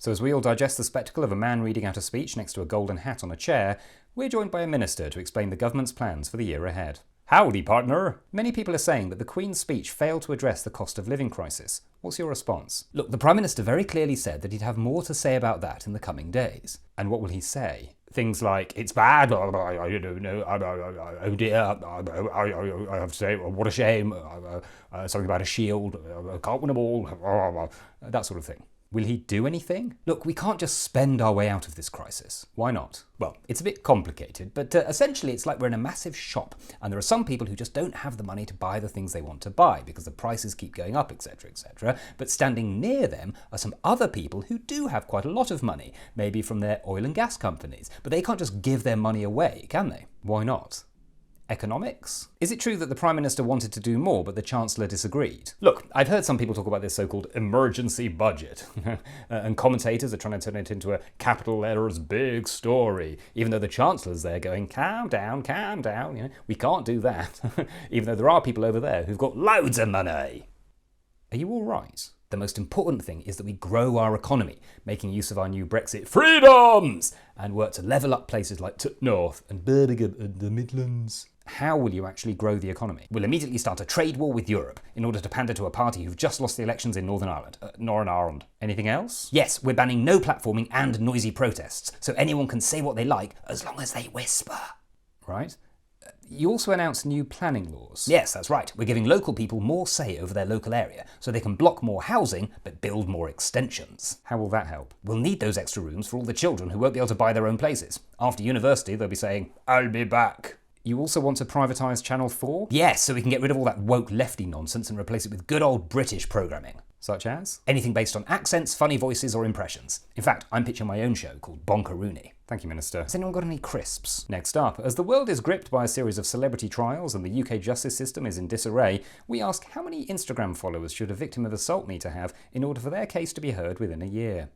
So as we all digest the spectacle of a man reading out a speech next to a golden hat on a chair, we're joined by a minister to explain the government's plans for the year ahead. Howdy, partner! Many people are saying that the Queen's speech failed to address the cost of living crisis. What's your response? Look, the Prime Minister very clearly said that he'd have more to say about that in the coming days. And what will he say? Things like, it's bad, oh dear, I have to say, what a shame, something about a shield, can't win them all, that sort of thing. Will he do anything? Look, we can't just spend our way out of this crisis. Why not? Well, it's a bit complicated, but essentially it's like we're in a massive shop, and there are some people who just don't have the money to buy the things they want to buy because the prices keep going up, etc., etc. But standing near them are some other people who do have quite a lot of money, maybe from their oil and gas companies, but they can't just give their money away, can they? Why not? Economics? Is it true that the Prime Minister wanted to do more but the Chancellor disagreed? Look, I've heard some people talk about this so-called emergency budget, and commentators are trying to turn it into a capital letters big story, even though the Chancellor's there going, calm down, we can't do that, even though there are people over there who've got loads of money. Are you all right? The most important thing is that we grow our economy, making use of our new Brexit freedoms, and work to level up places like North and Birmingham and the Midlands. How will you actually grow the economy? We'll immediately start a trade war with Europe in order to pander to a party who've just lost the elections in Northern Ireland. Anything else? Yes, we're banning no platforming and noisy protests, so anyone can say what they like as long as they whisper. Right? You also announced new planning laws. Yes, that's right. We're giving local people more say over their local area, so they can block more housing, but build more extensions. How will that help? We'll need those extra rooms for all the children who won't be able to buy their own places. After university, they'll be saying, I'll be back. You also want to privatise Channel 4? Yes, so we can get rid of all that woke lefty nonsense and replace it with good old British programming. Such as? Anything based on accents, funny voices or impressions. In fact, I'm pitching my own show called Bonkaroonie. Thank you, Minister. Has anyone got any crisps? Next up, as the world is gripped by a series of celebrity trials and the UK justice system is in disarray, we ask how many Instagram followers should a victim of assault need to have in order for their case to be heard within a year?